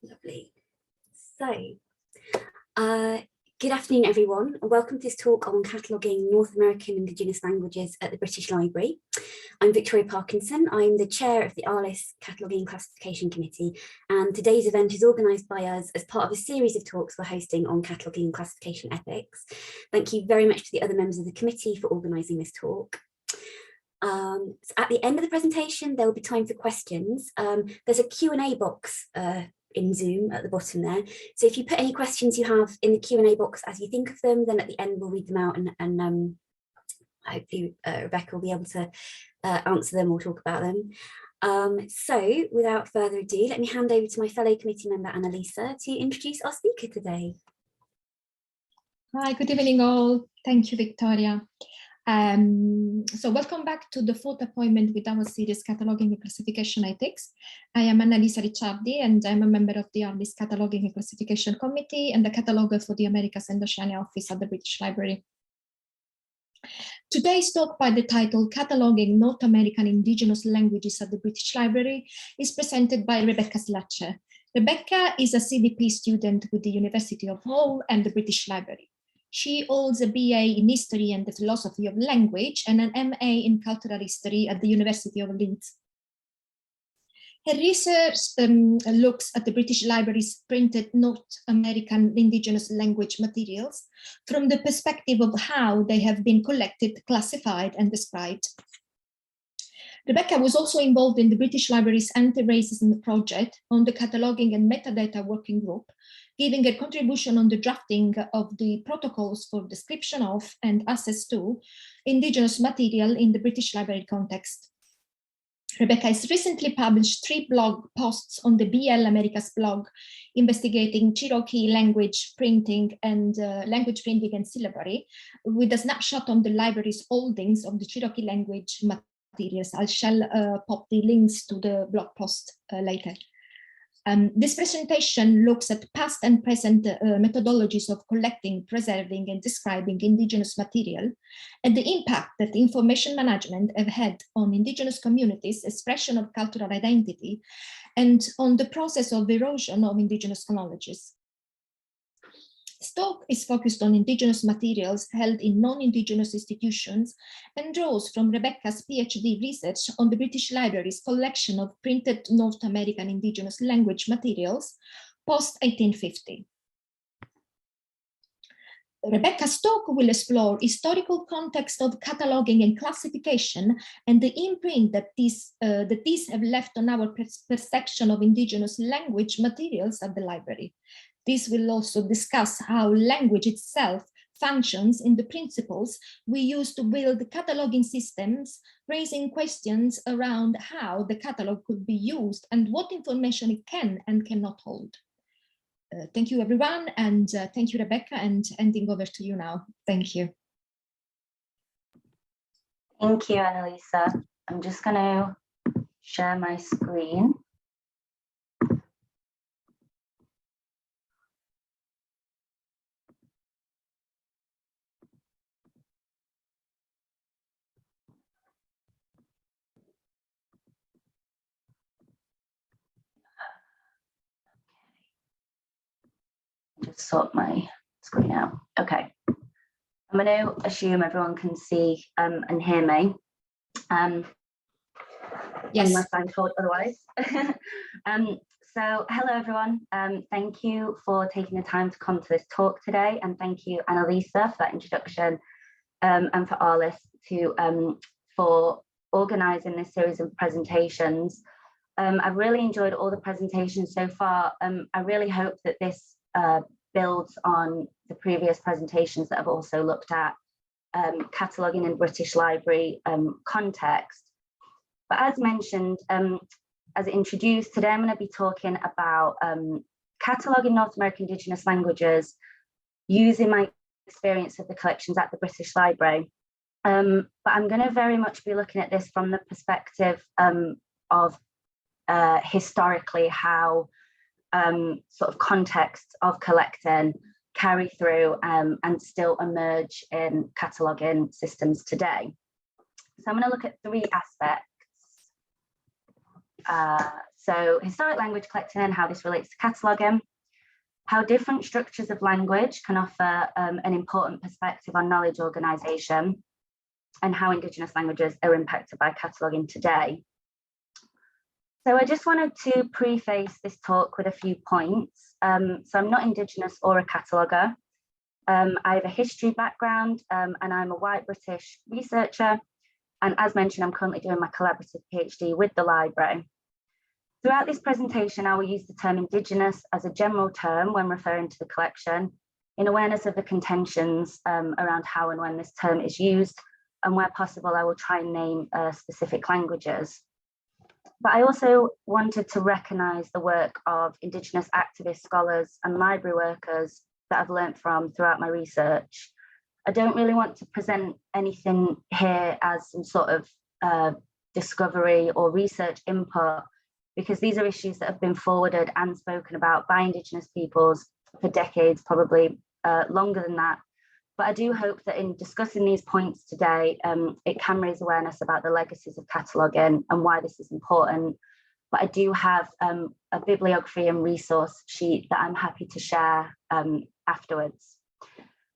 Lovely. So, good afternoon, everyone, and welcome to this talk on cataloguing North American Indigenous languages at the British Library. I'm Victoria Parkinson. I'm the chair of the ARLIS Cataloguing and Classification Committee, and today's event is organised by us as part of a series of talks we're hosting on cataloguing and classification ethics. Thank you very much to the other members of the committee for organising this talk. So at the end of the presentation, there will be time for questions. There's a Q&A box in Zoom at the bottom there. So if you put any questions you have in the Q&A box as you think of them, then at the end we'll read them out and hopefully Rebecca will be able to answer them or talk about them. So without further ado, let me hand over to my fellow committee member Annalisa to introduce our speaker today. Hi, good evening all. Thank you, Victoria. So welcome back to the fourth appointment with our series Cataloguing and Classification Ethics. I am Annalisa Ricciardi and I'm a member of the ARLIS Cataloguing and Classification Committee and the cataloger for the Americas and Oceania office at the British Library. Today's talk, by the title Cataloguing North American Indigenous Languages at the British Library, is presented by Rebecca Slatcher. Rebecca is a CDP student with the University of Hull and the British Library. She holds a BA in History and the Philosophy of Language and an MA in Cultural History at the University of Leeds. Her research looks at the British Library's printed North American Indigenous language materials from the perspective of how they have been collected, classified, and described. Rebecca was also involved in the British Library's anti-racism project on the cataloguing and metadata working group, giving a contribution on the drafting of the protocols for description of and access to Indigenous material in the British Library context. Rebecca has recently published 3 blog posts on the BL Americas blog, investigating Cherokee language printing and syllabary, with a snapshot on the library's holdings of the Cherokee language materials. I shall pop the links to the blog post later. This presentation looks at past and present methodologies of collecting, preserving, and describing Indigenous material and the impact that information management have had on Indigenous communities' expression of cultural identity and on the process of erosion of Indigenous phonologies. This talk is focused on Indigenous materials held in non-Indigenous institutions and draws from Rebecca's PhD research on the British Library's collection of printed North American Indigenous language materials post-1850. Rebecca's talk will explore historical context of cataloguing and classification and the imprint that these have left on our perception of Indigenous language materials at the library. This will also discuss how language itself functions in the principles we use to build cataloging systems, raising questions around how the catalog could be used and what information it can and cannot hold. Thank you, everyone, and thank you, Rebecca, and handing over to you now. Thank you. Thank you, Annalisa. I'm just going to share my screen. Just sort my screen out. Okay. I'm going to assume everyone can see and hear me. Yes. Unless I'm told otherwise. So hello, everyone. Thank you for taking the time to come to this talk today. And thank you, Annalisa, for that introduction and for ARLIS for organising this series of presentations. I've really enjoyed all the presentations so far. I really hope that this builds on the previous presentations that I've also looked at cataloguing in British Library context. But as mentioned, as introduced, today I'm going to be talking about cataloguing North American Indigenous languages using my experience of the collections at the British Library. But I'm going to very much be looking at this from the perspective of historically how sort of context of collecting carry through and still emerge in cataloguing systems today. So I'm going to look at 3 aspects. So historic language collecting and how this relates to cataloguing, how different structures of language can offer an important perspective on knowledge organisation, and how Indigenous languages are impacted by cataloguing today. So I just wanted to preface this talk with a few points. So I'm not Indigenous or a cataloguer. I have a history background and I'm a white British researcher. And as mentioned, I'm currently doing my collaborative PhD with the library. Throughout this presentation, I will use the term Indigenous as a general term when referring to the collection, in awareness of the contentions around how and when this term is used, and where possible, I will try and name specific languages. But I also wanted to recognise the work of Indigenous activists, scholars, and library workers that I've learnt from throughout my research. I don't really want to present anything here as some sort of discovery or research input, because these are issues that have been forwarded and spoken about by Indigenous peoples for decades, probably longer than that. But I do hope that in discussing these points today, it can raise awareness about the legacies of cataloguing and why this is important. But I do have a bibliography and resource sheet that I'm happy to share afterwards.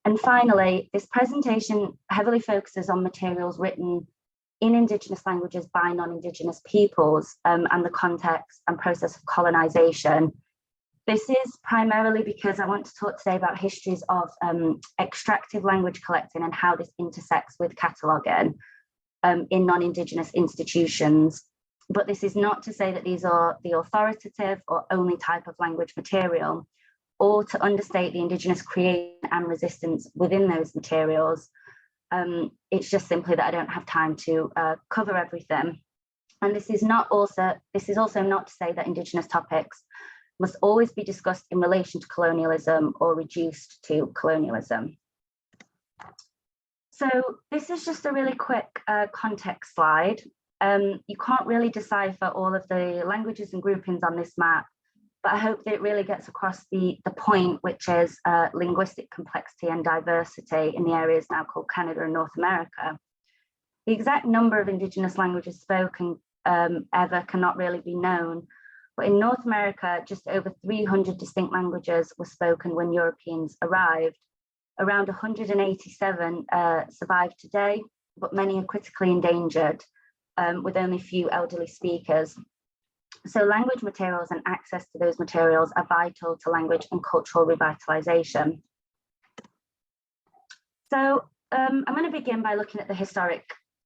And finally, this presentation heavily focuses on materials written in Indigenous languages by non-Indigenous peoples and the context and process of colonisation. This is primarily because I want to talk today about histories of extractive language collecting and how this intersects with cataloguing in non-Indigenous institutions. But this is not to say that these are the authoritative or only type of language material, or to understate the Indigenous creation and resistance within those materials. It's just simply that I don't have time to cover everything. And this is also not to say that Indigenous topics must always be discussed in relation to colonialism or reduced to colonialism. So this is just a really quick context slide. You can't really decipher all of the languages and groupings on this map, but I hope that it really gets across the point, which is linguistic complexity and diversity in the areas now called Canada and North America. The exact number of Indigenous languages spoken ever cannot really be known, but in North America, just over 300 distinct languages were spoken when Europeans arrived. Around 187 survive today, but many are critically endangered, with only few elderly speakers. So language materials and access to those materials are vital to language and cultural revitalization. So I'm going to begin by looking at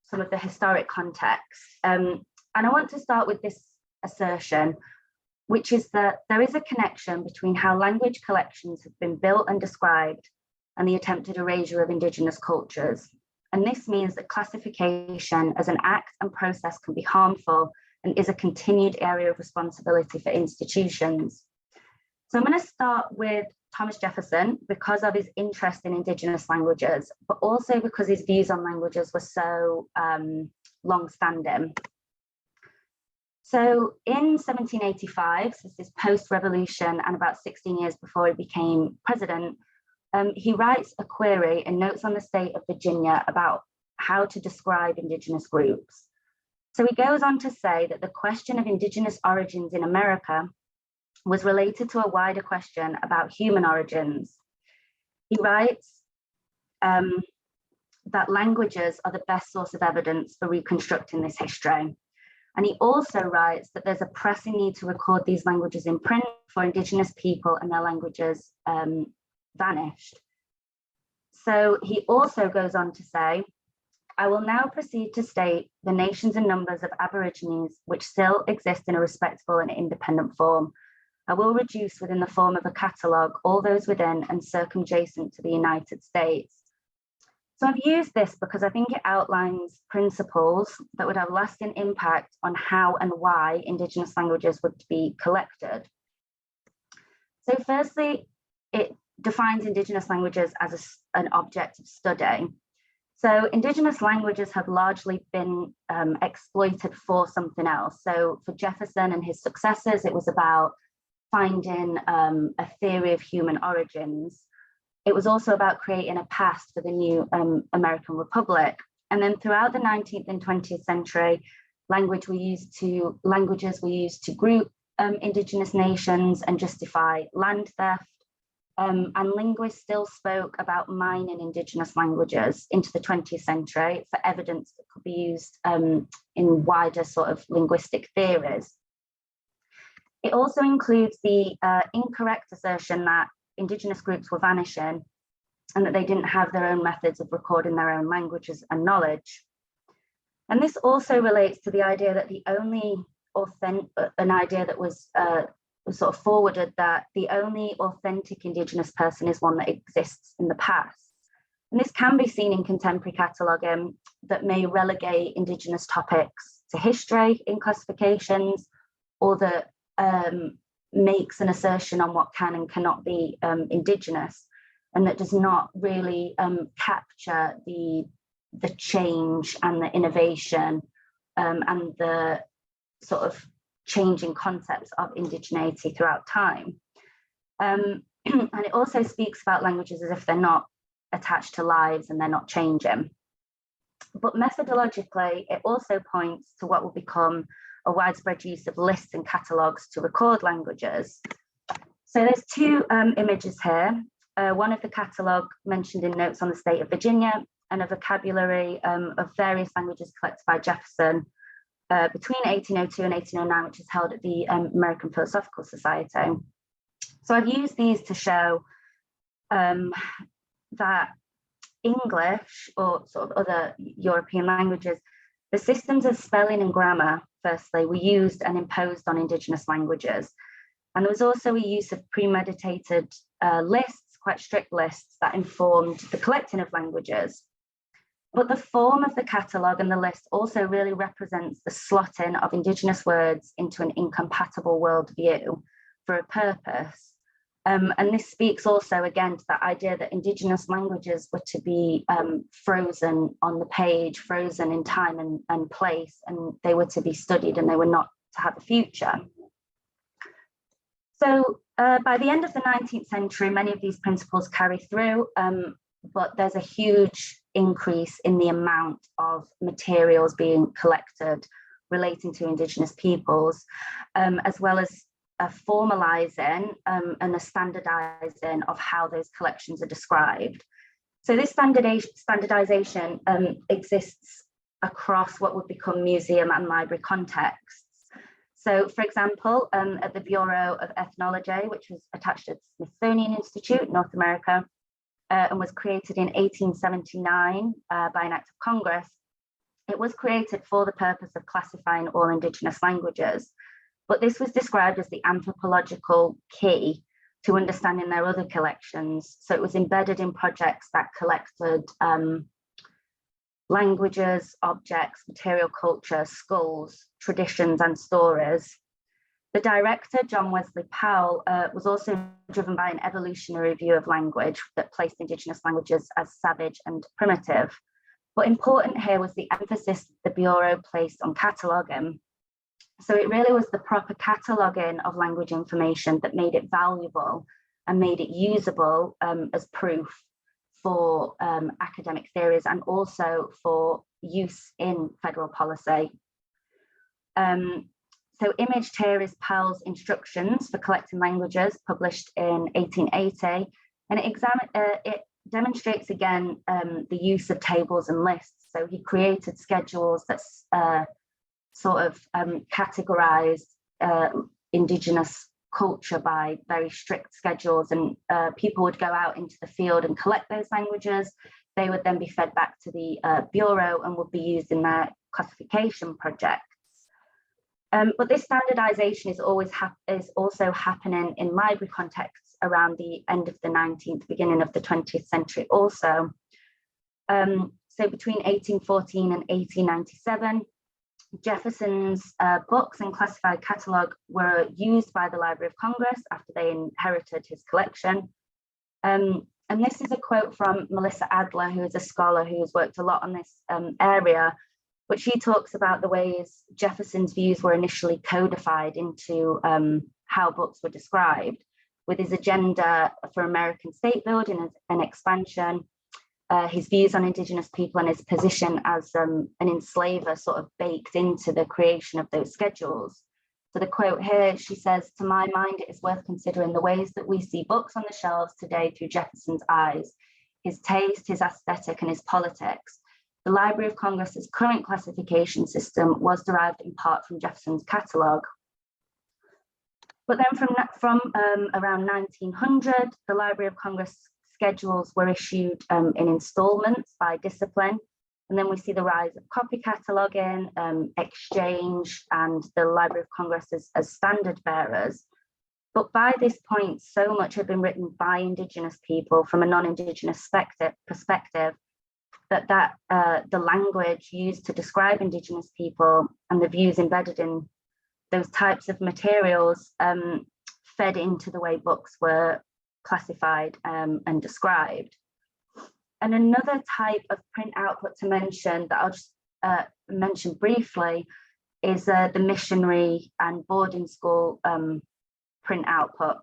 some of the historic context. And I want to start with this assertion, which is that there is a connection between how language collections have been built and described and the attempted erasure of Indigenous cultures. And this means that classification as an act and process can be harmful and is a continued area of responsibility for institutions. So I'm going to start with Thomas Jefferson because of his interest in Indigenous languages, but also because his views on languages were so long-standing. So in 1785, so this is post-revolution and about 16 years before he became president, he writes a query and notes on the state of Virginia about how to describe Indigenous groups. So he goes on to say that the question of Indigenous origins in America was related to a wider question about human origins. He writes that languages are the best source of evidence for reconstructing this history. And he also writes that there's a pressing need to record these languages in print for Indigenous people and their languages vanished. So he also goes on to say, I will now proceed to state the nations and numbers of Aborigines which still exist in a respectable and independent form. I will reduce within the form of a catalogue all those within and circumjacent to the United States. So I've used this because I think it outlines principles that would have lasting impact on how and why Indigenous languages would be collected. So firstly, it defines Indigenous languages as an object of study. So Indigenous languages have largely been exploited for something else. So for Jefferson and his successors, it was about finding a theory of human origins. It was also about creating a past for the new American Republic. And then throughout the 19th and 20th century, languages were used to group Indigenous nations and justify land theft. And linguists still spoke about mining Indigenous languages into the 20th century for evidence that could be used in wider sort of linguistic theories. It also includes the incorrect assertion that Indigenous groups were vanishing and that they didn't have their own methods of recording their own languages and knowledge. And this also relates to the idea that the only an idea that was sort of forwarded, that the only authentic Indigenous person is one that exists in the past. And this can be seen in contemporary cataloguing that may relegate Indigenous topics to history in classifications, or that makes an assertion on what can and cannot be Indigenous, and that does not really capture the change and the innovation and the sort of changing concepts of indigeneity throughout time. And it also speaks about languages as if they're not attached to lives and they're not changing. But methodologically, it also points to what will become a widespread use of lists and catalogues to record languages. So there's two images here. One of the catalogue mentioned in Notes on the State of Virginia, and a vocabulary of various languages collected by Jefferson between 1802 and 1809, which is held at the American Philosophical Society. So I've used these to show that English, or sort of other European languages, the systems of spelling and grammar, firstly, were used and imposed on Indigenous languages. And there was also a use of premeditated lists, quite strict lists, that informed the collecting of languages. But the form of the catalogue and the list also really represents the slotting of Indigenous words into an incompatible worldview for a purpose. And this speaks also again to that idea that Indigenous languages were to be frozen on the page, frozen in time and place, and they were to be studied and they were not to have a future. So by the end of the 19th century, many of these principles carry through, but there's a huge increase in the amount of materials being collected relating to Indigenous peoples, as well as a formalizing and a standardizing of how those collections are described. So this standardization exists across what would become museum and library contexts. So, for example, at the Bureau of Ethnology, which was attached to the Smithsonian Institute, North America, and was created in 1879 by an act of Congress, it was created for the purpose of classifying all Indigenous languages. But this was described as the anthropological key to understanding their other collections. So it was embedded in projects that collected languages, objects, material culture, skulls, traditions, and stories. The director, John Wesley Powell, was also driven by an evolutionary view of language that placed Indigenous languages as savage and primitive. But important here was the emphasis the Bureau placed on cataloguing. So it really was the proper cataloguing of language information that made it valuable and made it usable as proof for academic theories and also for use in federal policy. So imaged here is Powell's instructions for collecting languages, published in 1880, and it demonstrates again the use of tables and lists. So he created schedules that sort of categorized Indigenous culture by very strict schedules, and people would go out into the field and collect those languages. They would then be fed back to the Bureau and would be used in their classification projects. But this standardization is also happening in library contexts around the end of the 19th, beginning of the 20th century also. So between 1814 and 1897, Jefferson's books and classified catalogue were used by the Library of Congress after they inherited his collection. And this is a quote from Melissa Adler, who is a scholar who has worked a lot on this area, but she talks about the ways Jefferson's views were initially codified into how books were described, with his agenda for American state building and expansion, his views on Indigenous people and his position as an enslaver sort of baked into the creation of those schedules. So the quote here, she says, "To my mind, it is worth considering the ways that we see books on the shelves today through Jefferson's eyes, his taste, his aesthetic, and his politics. The Library of Congress's current classification system was derived in part from Jefferson's catalogue." But then from around 1900, the Library of Congress schedules were issued in installments by discipline. And then we see the rise of copy cataloguing, exchange, and the Library of Congress as standard bearers. But by this point, so much had been written by Indigenous people from a non-Indigenous perspective that the language used to describe Indigenous people and the views embedded in those types of materials fed into the way books were classified and described. And another type of print output to mention that I'll just mention briefly is the missionary and boarding school print output.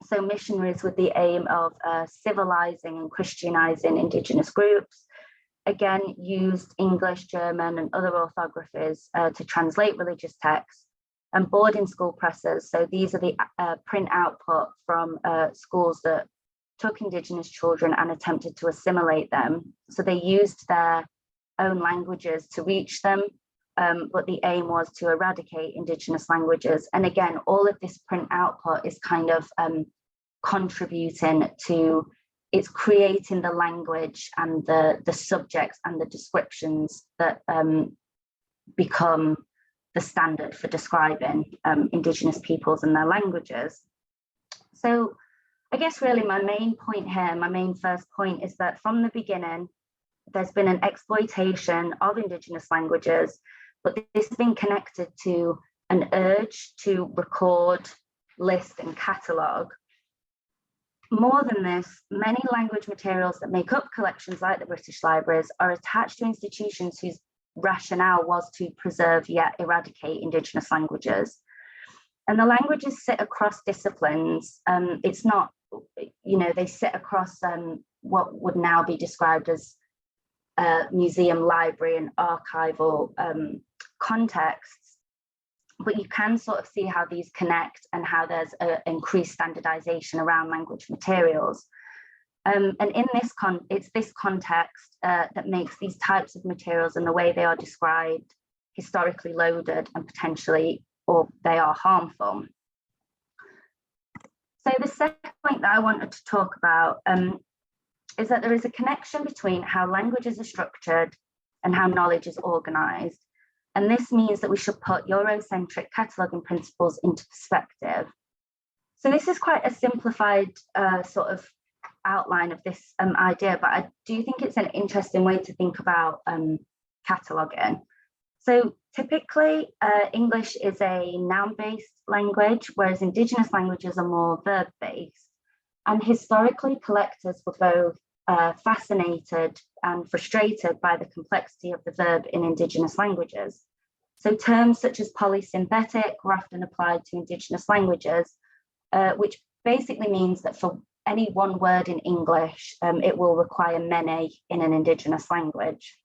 So missionaries with the aim of civilizing and Christianizing Indigenous groups, again, used English, German, and other orthographies to translate religious texts. And boarding school presses, so these are the print output from schools that took Indigenous children and attempted to assimilate them. So they used their own languages to reach them, but the aim was to eradicate Indigenous languages. And again, all of this print output is kind of contributing to, it's creating the language and the subjects and the descriptions that become the standard for describing Indigenous peoples and their languages. So I guess really my main point here, my main first point is that from the beginning, there's been an exploitation of Indigenous languages, but this has been connected to an urge to record, list, and catalogue. More than this, many language materials that make up collections like the British Libraries are attached to institutions whose rationale was to preserve yet eradicate Indigenous languages. And the languages sit across disciplines. It's not, they sit across what would now be described as museum, library, and archival contexts. But you can sort of see how these connect and how there's increased standardization around language materials. And in this it's this context that makes these types of materials and the way they are described historically loaded and potentially, or they are harmful. So the second point that I wanted to talk about is that there is a connection between how languages are structured and how knowledge is organized. And this means that we should put Eurocentric cataloguing principles into perspective. So this is quite a simplified sort of outline of this idea, but I do think it's an interesting way to think about cataloguing. So typically, English is a noun-based language, whereas Indigenous languages are more verb-based. And historically, collectors were both fascinated and frustrated by the complexity of the verb in Indigenous languages. So terms such as polysynthetic were often applied to Indigenous languages, which basically means that for any one word in English, it will require many in an Indigenous language.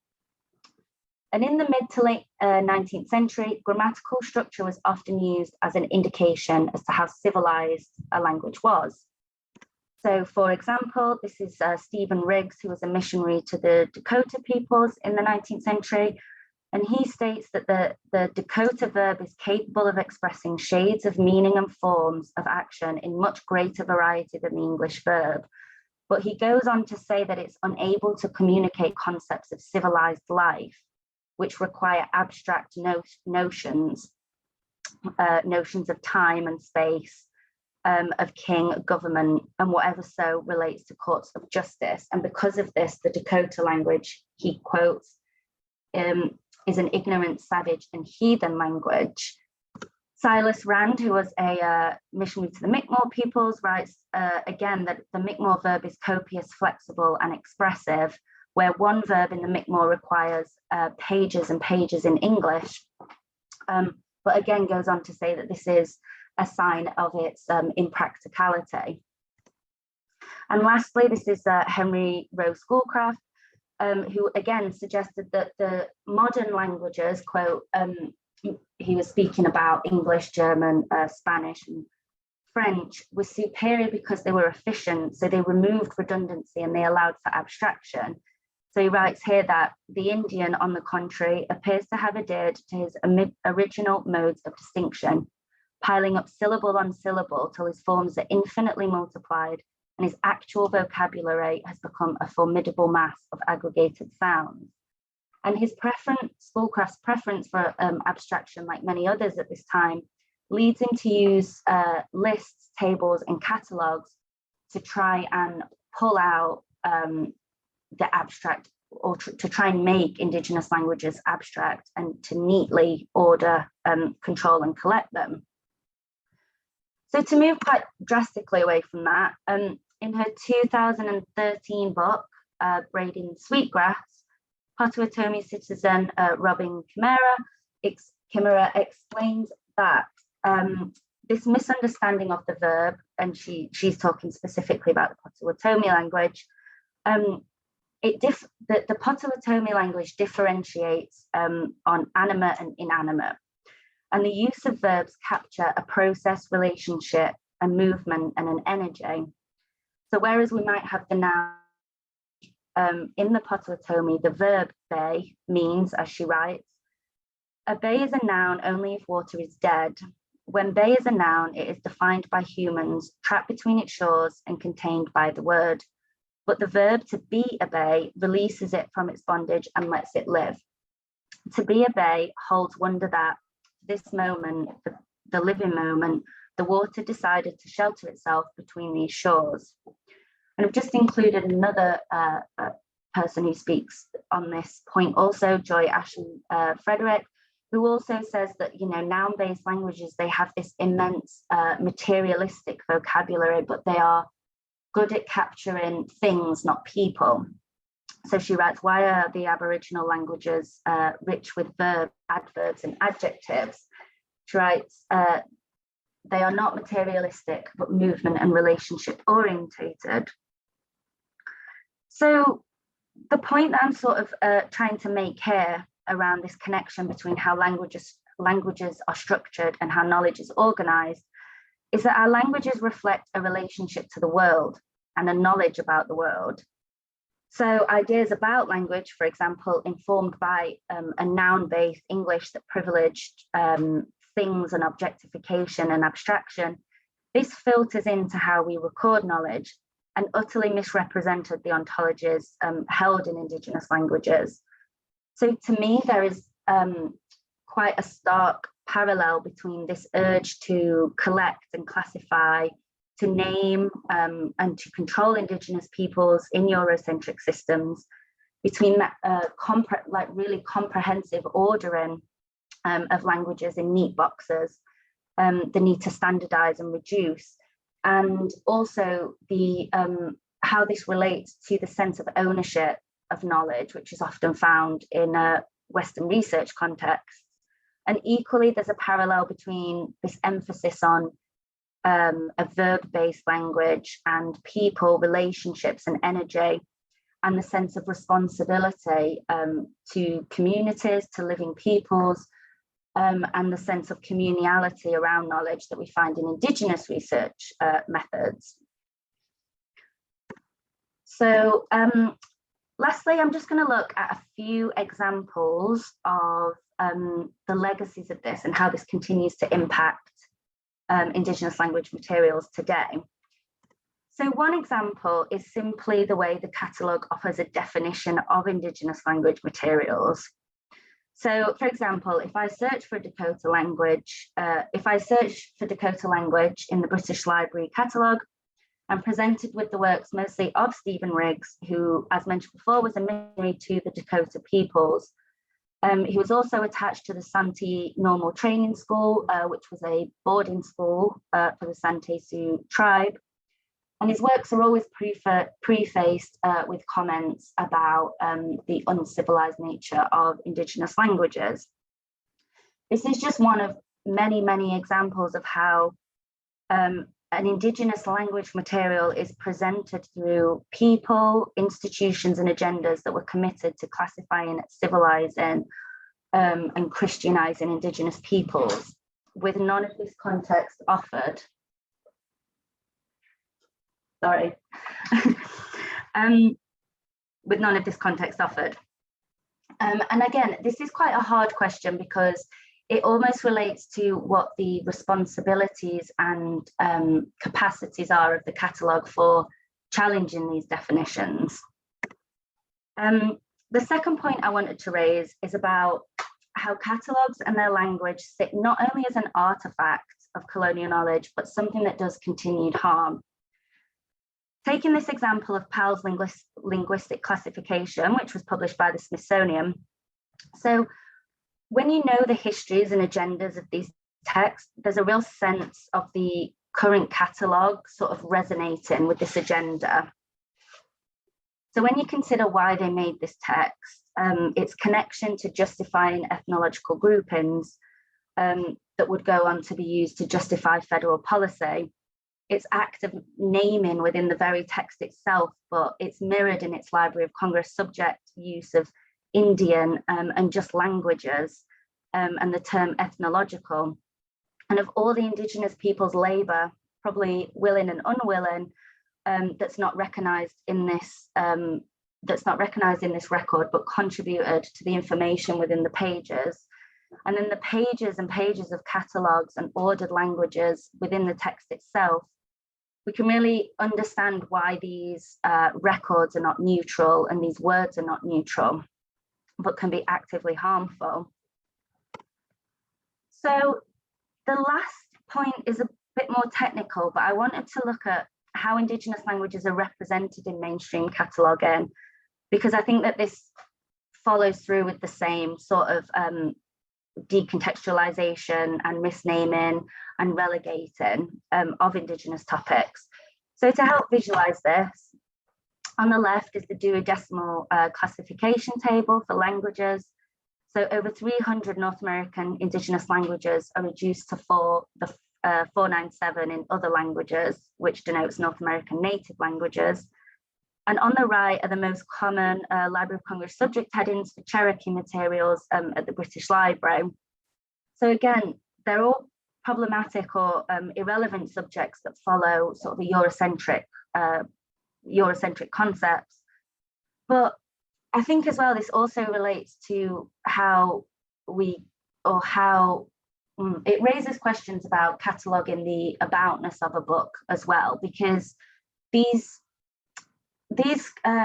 And in the mid to late 19th century, grammatical structure was often used as an indication as to how civilized a language was. So for example, this is Stephen Riggs, who was a missionary to the Dakota peoples in the 19th century. And he states that the Dakota verb is capable of expressing shades of meaning and forms of action in much greater variety than the English verb. But he goes on to say that it's unable to communicate concepts of civilized life, which require abstract notions of time and space, of king, government, and whatever so relates to courts of justice. And because of this, the Dakota language, he quotes, is an ignorant, savage, and heathen language. Silas Rand, who was a missionary to the Mi'kmaq peoples, writes again that the Mi'kmaq verb is copious, flexible, and expressive, where one verb in the Mi'kmaq requires pages and pages in English, but again goes on to say that this is a sign of its impracticality. And lastly, this is Henry Rowe Schoolcraft, who again suggested that the modern languages, quote, he was speaking about English, German, Spanish, and French, were superior because they were efficient, so they removed redundancy and they allowed for abstraction. So he writes here that the Indian, on the contrary, appears to have adhered to his original modes of distinction, piling up syllable on syllable till his forms are infinitely multiplied and his actual vocabulary has become a formidable mass of aggregated sounds. And his preference, Schoolcraft's preference for abstraction, like many others at this time, leads him to use lists, tables, and catalogues to try and pull out the abstract, or to try and make Indigenous languages abstract and to neatly order, control, and collect them. So to move quite drastically away from that, in her 2013 book, Braiding Sweetgrass, Potawatomi citizen Robin Kimmerer explains that this misunderstanding of the verb, and she's talking specifically about the Potawatomi language, the Potawatomi language differentiates on animate and inanimate, and the use of verbs capture a process, relationship, a movement, and an energy. So whereas we might have the noun in the Potawatomi, the verb bay means, as she writes, a bay is a noun only if water is dead. When bay is a noun, it is defined by humans, trapped between its shores and contained by the word. But the verb to be a bay releases it from its bondage and lets it live. To be a bay holds wonder that this moment, the living moment, the water decided to shelter itself between these shores. And I've just included another person who speaks on this point also, Joy Ashton Frederick, who also says that, you know, noun-based languages, they have this immense materialistic vocabulary, but they are good at capturing things, not people. So she writes, why are the Aboriginal languages rich with verbs, adverbs, and adjectives? She writes, they are not materialistic, but movement and relationship orientated. So the point that I'm sort of trying to make here around this connection between how languages are structured and how knowledge is organized is that our languages reflect a relationship to the world and a knowledge about the world. So ideas about language, for example, informed by a noun-based English that privileged things and objectification and abstraction, this filters into how we record knowledge and utterly misrepresented the ontologies held in Indigenous languages. So to me, there is quite a stark parallel between this urge to collect and classify, to name and to control Indigenous peoples in Eurocentric systems, between that really comprehensive ordering of languages in neat boxes, the need to standardize and reduce, and also the how this relates to the sense of ownership of knowledge, which is often found in a Western research context. And equally, there's a parallel between this emphasis on a verb-based language and people, relationships, and energy, and the sense of responsibility to communities, to living peoples, and the sense of communality around knowledge that we find in Indigenous research methods. So lastly, I'm just going to look at a few examples of the legacies of this and how this continues to impact Indigenous language materials today. So one example is simply the way the catalogue offers a definition of Indigenous language materials. So, for example, if I search for Dakota language, in the British Library catalogue, I'm presented with the works mostly of Stephen Riggs, who, as mentioned before, was a missionary to the Dakota peoples. He was also attached to the Santee Normal Training School, which was a boarding school for the Santee Sioux tribe. And his works are always prefaced with comments about the uncivilized nature of Indigenous languages. This is just one of many, many examples of how an Indigenous language material is presented through people, institutions, and agendas that were committed to classifying, civilizing, and Christianizing Indigenous peoples, with none of this context offered. Sorry. With none of this context offered. And again, this is quite a hard question because it almost relates to what the responsibilities and capacities are of the catalogue for challenging these definitions. The second point I wanted to raise is about how catalogues and their language sit not only as an artifact of colonial knowledge, but something that does continued harm. Taking this example of Powell's linguistic classification, which was published by the Smithsonian. So when you know the histories and agendas of these texts, there's a real sense of the current catalogue sort of resonating with this agenda. So when you consider why they made this text, its connection to justifying ethnological groupings that would go on to be used to justify federal policy, its act of naming within the very text itself, but it's mirrored in its Library of Congress subject use of Indian and just languages, and the term ethnological, and of all the Indigenous people's labour, probably willing and unwilling, that's not recognised in this record, but contributed to the information within the pages. And then the pages and pages of catalogues and ordered languages within the text itself, we can really understand why these records are not neutral and these words are not neutral, but can be actively harmful. So the last point is a bit more technical, but I wanted to look at how Indigenous languages are represented in mainstream cataloguing, because I think that this follows through with the same sort of decontextualization and misnaming and relegating of Indigenous topics. So to help visualize this, on the left is the Dewey Decimal classification table for languages. So over 300 North American Indigenous languages are reduced to 497 in other languages, which denotes North American native languages. And on the right are the most common Library of Congress subject headings for Cherokee materials at the British Library. So again, they're all problematic or irrelevant subjects that follow sort of a Eurocentric concepts. But I think as well, this also relates to how it raises questions about cataloguing the aboutness of a book as well, because these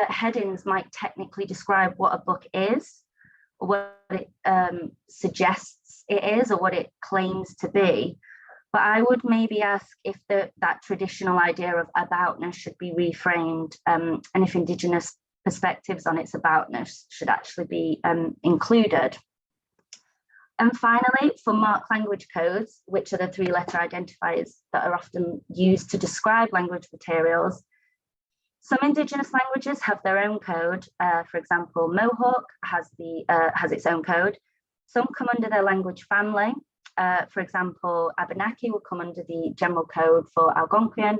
headings might technically describe what a book is, or what it suggests it is, or what it claims to be. But I would maybe ask if that traditional idea of aboutness should be reframed, and if Indigenous perspectives on its aboutness should actually be included. And finally, for MARC language codes, which are the 3-letter identifiers that are often used to describe language materials, some Indigenous languages have their own code. For example, Mohawk has its own code. Some come under their language family. For example, Abenaki will come under the general code for Algonquian.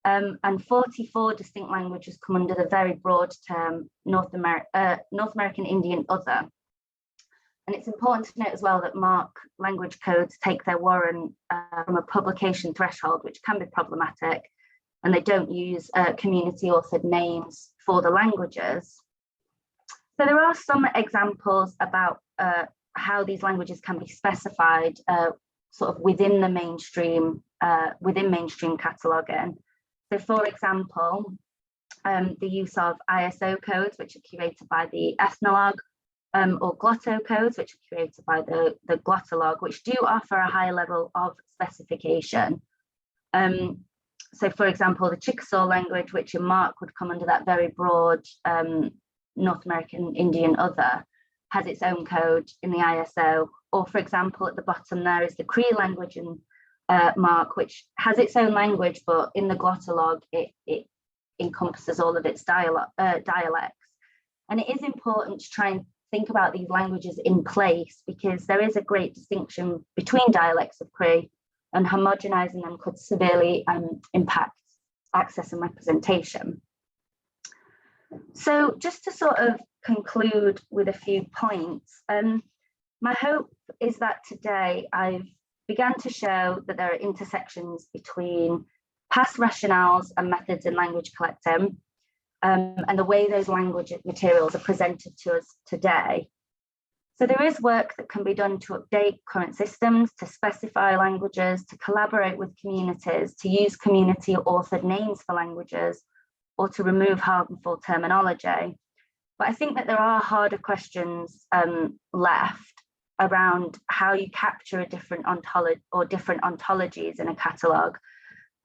And 44 distinct languages come under the very broad term North American Indian Other. And it's important to note as well that MARC language codes take their warrant from a publication threshold, which can be problematic, and they don't use community authored names for the languages. So there are some examples about how these languages can be specified sort of within the mainstream cataloguing. So for example, the use of ISO codes, which are curated by the Ethnologue, or glotto codes, which are created by the Glottolog, which do offer a high level of specification. So for example, the Chickasaw language, which in MARC would come under that very broad North American Indian Other, has its own code in the ISO. Or for example, at the bottom there is the Cree language in MARC, which has its own language, but in the Glottolog, it encompasses all of its dialects. And it is important to try and think about these languages in place, because there is a great distinction between dialects of Cree and homogenizing them could severely impact access and representation. So just to sort of conclude with a few points, my hope is that today I've begun to show that there are intersections between past rationales and methods in language collecting, and the way those language materials are presented to us today. So there is work that can be done to update current systems, to specify languages, to collaborate with communities, to use community authored names for languages, or to remove harmful terminology. But I think that there are harder questions left around how you capture a different ontologies in a catalogue,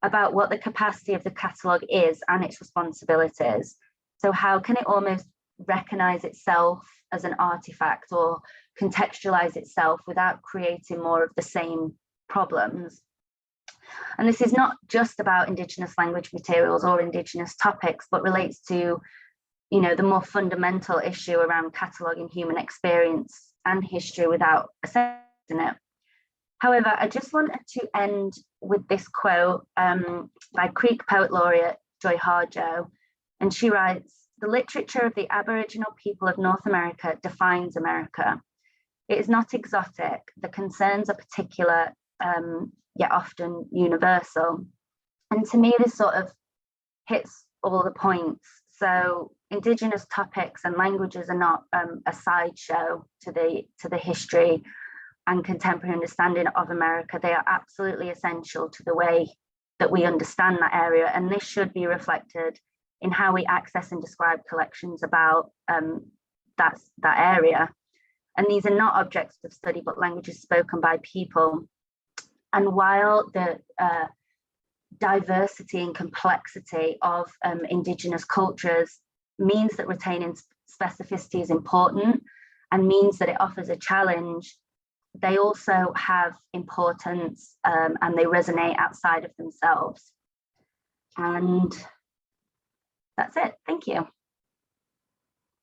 about what the capacity of the catalogue is and its responsibilities. So how can it almost recognize itself as an artifact or contextualize itself without creating more of the same problems? And this is not just about Indigenous language materials or Indigenous topics, but relates to, you know, the more fundamental issue around cataloguing human experience and history without assessing it. However, I just wanted to end with this quote by Creek Poet Laureate Joy Harjo, and she writes, "The literature of the Aboriginal people of North America defines America. It is not exotic. The concerns are particular, yet often universal." And to me, this sort of hits all the points. So Indigenous topics and languages are not a sideshow to the history and contemporary understanding of America. They are absolutely essential to the way that we understand that area. And this should be reflected in how we access and describe collections about that area. And these are not objects of study, but languages spoken by people. And while the diversity and complexity of Indigenous cultures means that retaining specificity is important and means that it offers a challenge, they also have importance and they resonate outside of themselves. And that's it. Thank you.